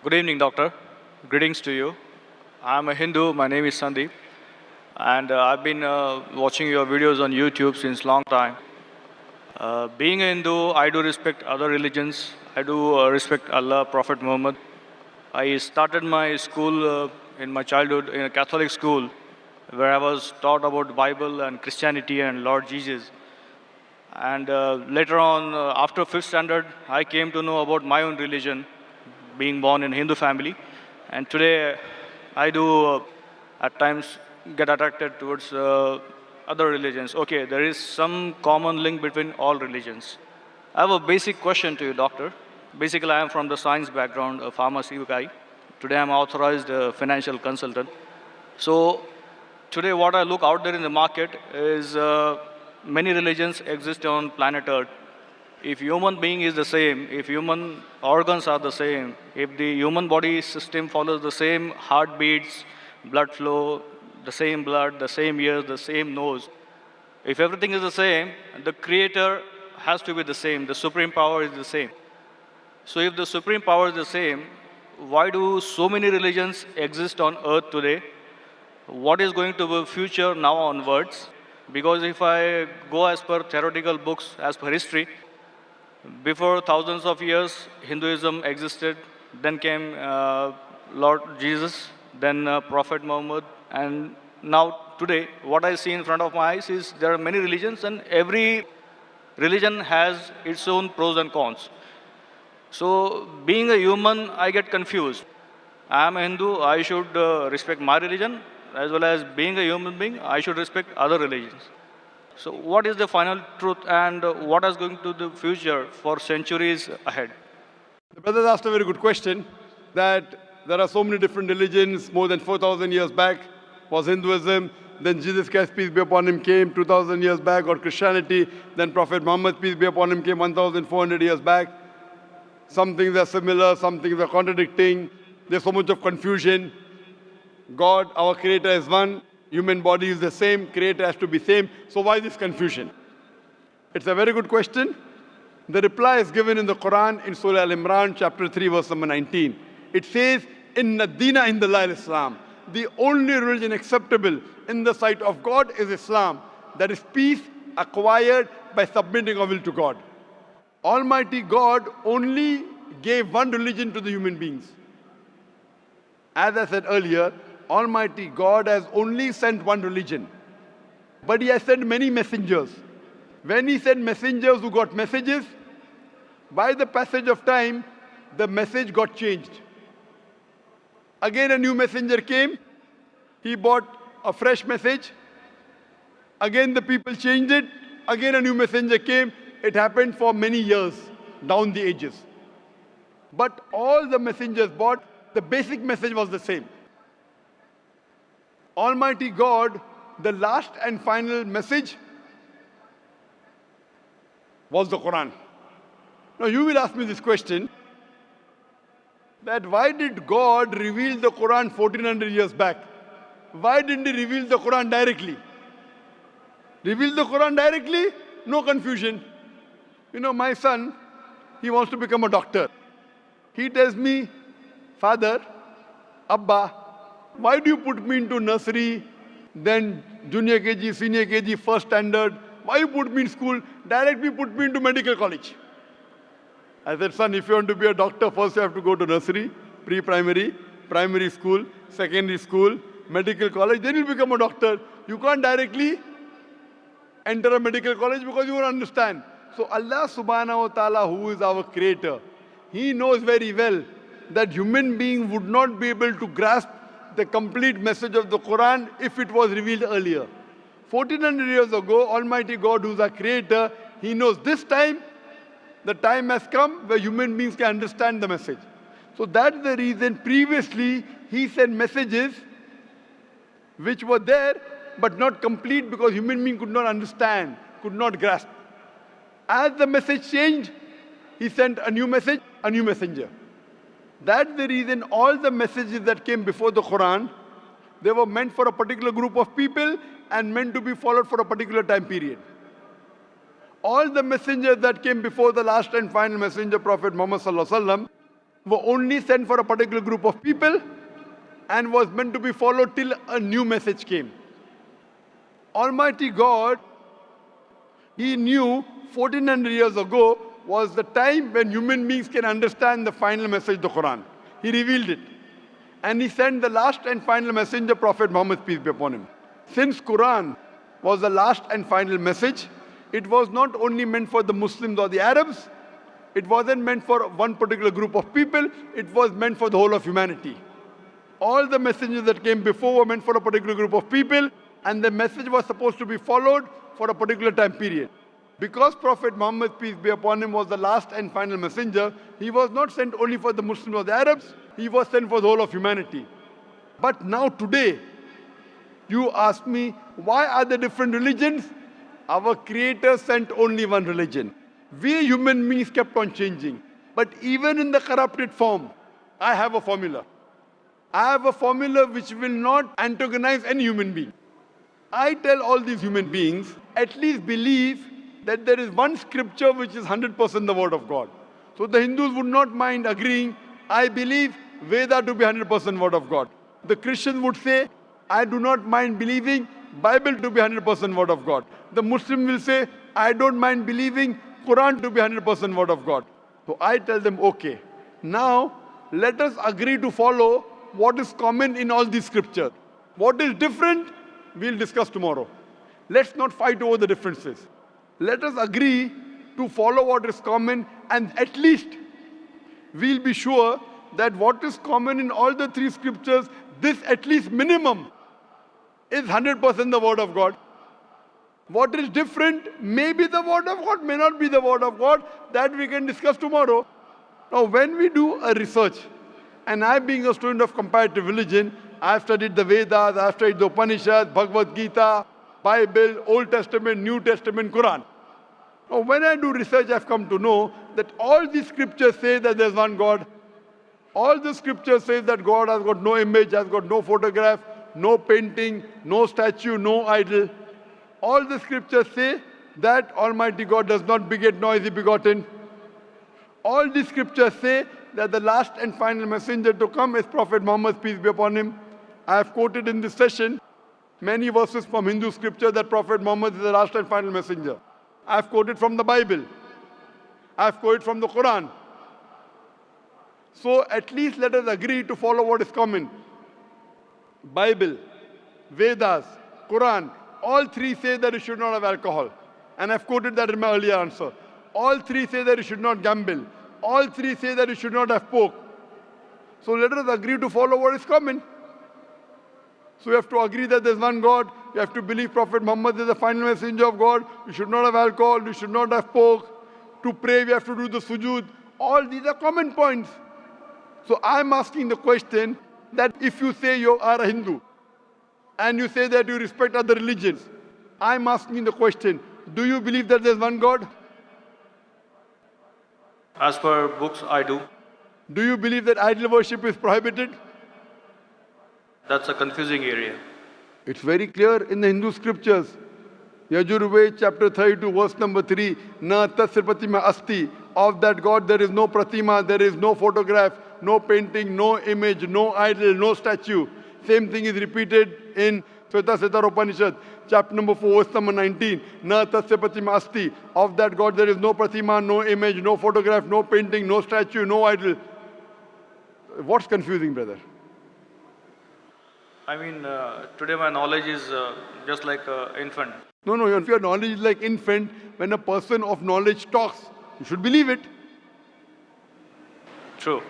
Good evening, doctor. Greetings to you. I'm a Hindu. My name is Sandeep, and I've been watching your videos on YouTube since long time. Being a Hindu, I do respect other religions. I do respect Allah, Prophet Muhammad. I started my school in my childhood in a Catholic school, where I was taught about Bible and Christianity and Lord Jesus. And later on, after fifth standard, I came to know about my own religion, being born in Hindu family. And today, I do at times get attracted towards other religions. Okay, there is some common link between all religions. I have a basic question to you, doctor. Basically, I am from the science background, a pharmacy guy. Today, I'm authorized financial consultant. So, today, what I look out there in the market is many religions exist on planet Earth. If human being is the same, if human organs are the same, if the human body system follows the same heartbeats, blood flow, the same blood, the same ears, the same nose, if everything is the same, the creator has to be the same, the supreme power is the same. So if the supreme power is the same, why do so many religions exist on earth today? What is going to be future now onwards? Because if I go as per theoretical books, as per history, before thousands of years, Hinduism existed. Then came Lord Jesus, then Prophet Muhammad, and now today, what I see in front of my eyes is there are many religions, and every religion has its own pros and cons. So, being a human, I get confused. I am a Hindu, I should respect my religion, as well as being a human being, I should respect other religions. So, what is the final truth, and what is going to the future for centuries ahead? The brother asked a very good question, that there are so many different religions. More than 4,000 years back was Hinduism. Then Jesus Christ, peace be upon him, came 2,000 years back, or Christianity. Then Prophet Muhammad, peace be upon him, came 1,400 years back. Some things are similar, some things are contradicting. There's so much of confusion. God, our creator, is one. Human body is the same. Creator has to be same. So why this confusion? It's a very good question. The reply is given in the Quran in Surah Al-Imran, chapter 3, verse number 19. It says, Inna Dina Indallahil Islam. The only religion acceptable in the sight of God is Islam. That is peace acquired by submitting our will to God. Almighty God only gave one religion to the human beings. As I said earlier, Almighty God has only sent one religion. But He has sent many messengers. When He sent messengers who got messages, by the passage of time, the message got changed. Again a new messenger came. He brought a fresh message. Again the people changed it. Again a new messenger came. It happened for many years, down the ages. But all the messengers brought, the basic message was the same. Almighty God, the last and final message was the Quran. Now you will ask me this question, that why did God reveal the Quran 1400 years back? Why didn't He reveal the Quran directly? Reveal the Quran directly? No confusion. You know, my son, he wants to become a doctor. He tells me, Father, Abba, why do you put me into nursery, then junior KG, senior KG, first standard? Why you put me in school? Directly put me into medical college. I said, son, if you want to be a doctor, first you have to go to nursery, pre-primary, primary school, secondary school, medical college, then you'll become a doctor. You can't directly enter a medical college because you won't understand. So Allah subhanahu wa ta'ala, who is our creator, He knows very well that human being would not be able to grasp the complete message of the Quran if it was revealed earlier. 1400 years ago, Almighty God, who is our creator, He knows this time, the time has come where human beings can understand the message. So that's the reason previously He sent messages which were there but not complete because human being could not understand, could not grasp. As the message changed, He sent a new message, a new messenger. That's the reason all the messages that came before the Quran, they were meant for a particular group of people and meant to be followed for a particular time period. All the messengers that came before the last and final messenger, Prophet Muhammad Sallallahu Alaihi Wasallam, were only sent for a particular group of people and was meant to be followed till a new message came. Almighty God, He knew 1400 years ago was the time when human beings can understand the final message, the Quran. He revealed it. And He sent the last and final messenger, Prophet Muhammad, peace be upon him. Since Quran was the last and final message, it was not only meant for the Muslims or the Arabs, it wasn't meant for one particular group of people, it was meant for the whole of humanity. All the messengers that came before were meant for a particular group of people, and the message was supposed to be followed for a particular time period. Because Prophet Muhammad, peace be upon him, was the last and final messenger, he was not sent only for the Muslims or the Arabs, he was sent for the whole of humanity. But now today, you ask me, why are there different religions? Our Creator sent only one religion. We human beings kept on changing. But even in the corrupted form, I have a formula. I have a formula which will not antagonize any human being. I tell all these human beings, at least believe that there is one scripture which is 100% the word of God. So the Hindus would not mind agreeing, I believe Veda to be 100% word of God. The Christians would say, I do not mind believing Bible to be 100% word of God. The Muslim will say, I don't mind believing Quran to be 100% word of God. So I tell them, okay, now let us agree to follow what is common in all these scriptures. What is different, we'll discuss tomorrow. Let's not fight over the differences. Let us agree to follow what is common, and at least we'll be sure that what is common in all the three scriptures, this at least minimum is 100% the word of God. What is different may be the word of God, may not be the word of God. That we can discuss tomorrow. Now, when we do a research, and I being a student of comparative religion, I've studied the Vedas, I've studied the Upanishads, Bhagavad Gita, Bible, Old Testament, New Testament, Quran. Now, when I do research, I've come to know that all these scriptures say that there's one God. All the scriptures say that God has got no image, has got no photograph, no painting, no statue, no idol. All the scriptures say that Almighty God does not beget nor is He begotten. All the scriptures say that the last and final messenger to come is Prophet Muhammad, peace be upon him. I have quoted in this session many verses from Hindu scripture that Prophet Muhammad is the last and final messenger. I have quoted from the Bible. I have quoted from the Quran. So at least let us agree to follow what is common. Bible, Vedas, Quran, all three say that you should not have alcohol. And I've quoted that in my earlier answer. All three say that you should not gamble. All three say that you should not have pork. So let us agree to follow what is common. So you have to agree that there's one God. You have to believe Prophet Muhammad is the final messenger of God. You should not have alcohol. You should not have pork. To pray, we have to do the sujood. All these are common points. So I'm asking the question that if you say you are a Hindu and you say that you respect other religions, I'm asking the question, do you believe that there's one God? As per books, I do. Do you believe that idol worship is prohibited? That's a confusing area. It's very clear in the Hindu scriptures. Yajurved chapter 32 verse number 3, Na tasya pratima asti. Of that God there is no pratima, there is no photograph, no painting, no image, no idol, no statue. Same thing is repeated in Shveta Upanishad, chapter number 4, verse number 19. Na tasya pratima asti. Of that God there is no pratima, no image, no photograph, no painting, no statue, no idol. What's confusing, brother? I mean, today my knowledge is just like an infant. No, if your knowledge is like infant, when a person of knowledge talks, you should believe it. True.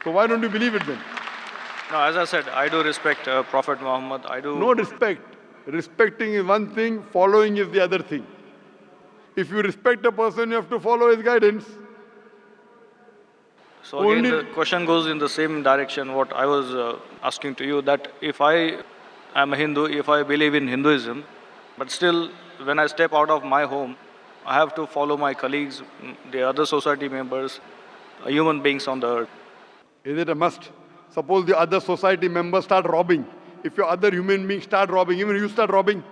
So why don't you believe it then? No, as I said, I do respect Prophet Muhammad. I do. No respect. Respecting is one thing, following is the other thing. If you respect a person, you have to follow his guidance. So again, the question goes in the same direction what I was asking to you, that if I am a Hindu, if I believe in Hinduism, but still when I step out of my home, I have to follow my colleagues, the other society members, human beings on the earth. Is it a must? Suppose the other society members start robbing. If your other human beings start robbing, even you start robbing.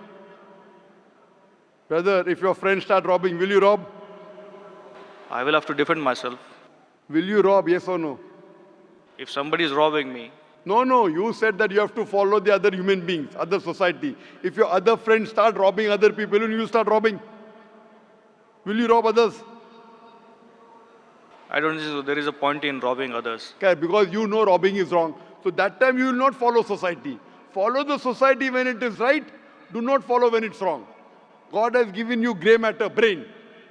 Brother, if your friends start robbing, will you rob? I will have to defend myself. Will you rob, yes or no? If somebody is robbing me, No, you said that you have to follow the other human beings, other society. If your other friends start robbing other people, will you start robbing? Will you rob others? I don't think there is a point in robbing others. Okay, because you know robbing is wrong. So that time you will not follow society. Follow the society when it is right. Do not follow when it's wrong. God has given you grey matter, brain.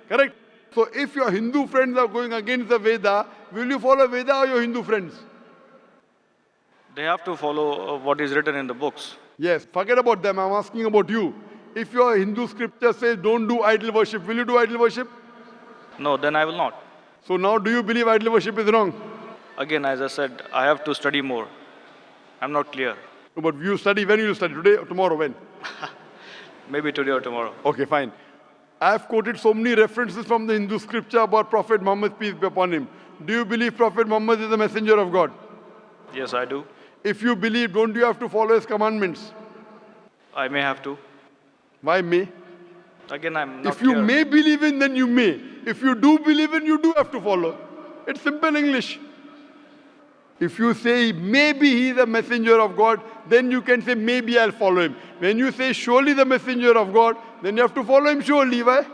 Correct? So if your Hindu friends are going against the Veda, will you follow Veda or your Hindu friends? They have to follow what is written in the books. Yes, forget about them. I'm asking about you. If your Hindu scripture says don't do idol worship, will you do idol worship? No, then I will not. So now do you believe idol worship is wrong? Again, as I said, I have to study more. I'm not clear. No, but you study, when will you study? Today or tomorrow? When? Maybe today or tomorrow. Okay, fine. I have quoted so many references from the Hindu scripture about Prophet Muhammad, peace be upon him. Do you believe Prophet Muhammad is the messenger of God? Yes, I do. If you believe, don't you have to follow his commandments? I may have to. Why may? Again, I'm not If you clear. may believe in, then you may. If you do believe in, you do have to follow. It's simple English. If you say maybe he is a messenger of God, then you can say maybe I'll follow him. When you say surely the messenger of God, then you have to follow him surely. Why?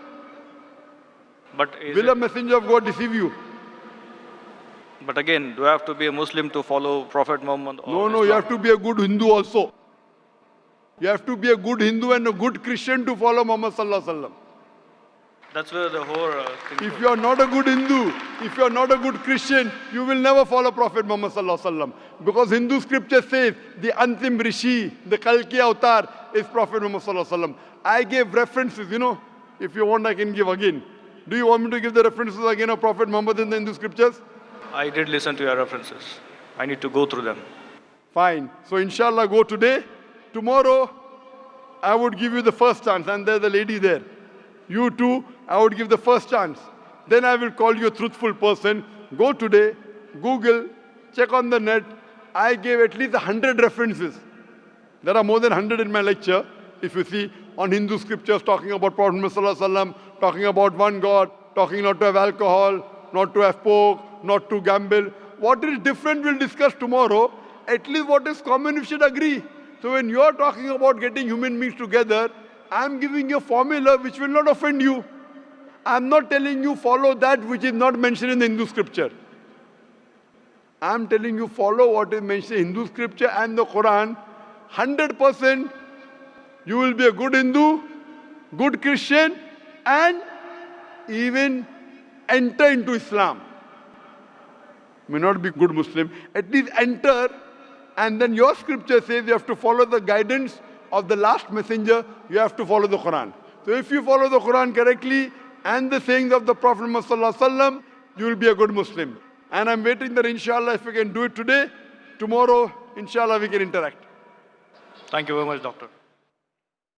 But, is Will it- a messenger of God deceive you? but again, do I have to be a Muslim to follow Prophet Muhammad? Or No, you Islam? have to be a good Hindu also. You have to be a good Hindu and a good Christian to follow Muhammad Sallallahu Alaihi Wasallam. That's where the whole thing If goes. you are not a good Hindu, if you are not a good Christian, you will never follow Prophet Muhammad Sallallahu Alaihi Wasallam. Because Hindu scripture says the Antim Rishi, the Kalki Avatar is Prophet Muhammad Sallallahu Alaihi Wasallam. I gave references, If you want, I can give again. Do you want me to give the references again of Prophet Muhammad in the Hindu scriptures? I did listen to your references. I need to go through them. Fine. So inshallah, go today. Tomorrow, I would give you the first chance. And there's a lady there. You too, I would give the first chance. Then I will call you a truthful person. Go today, Google, check on the net. I gave at least 100 references. There are more than 100 in my lecture. If you see, on Hindu scriptures, talking about Prophet Muhammad Sallallahu Alaihi Wasallam, talking about one God, talking not to have alcohol, not to have pork, not to gamble. What is different we'll discuss tomorrow. At least what is common we should agree. So when you're talking about getting human beings together, I'm giving you a formula which will not offend you. I'm not telling you follow that which is not mentioned in the Hindu scripture. I'm telling you follow what is mentioned in Hindu scripture and the Quran. 100% you will be a good Hindu, good Christian, and even enter into Islam. May not be good Muslim, at least enter, and then your scripture says you have to follow the guidance of the last messenger, you have to follow the Quran. So if you follow the Quran correctly and the sayings of the Prophet Muhammad Sallallahu Alaihi Wasallam, you will be a good Muslim. And I'm waiting that inshallah if we can do it today, tomorrow inshallah we can interact. Thank you very much, doctor.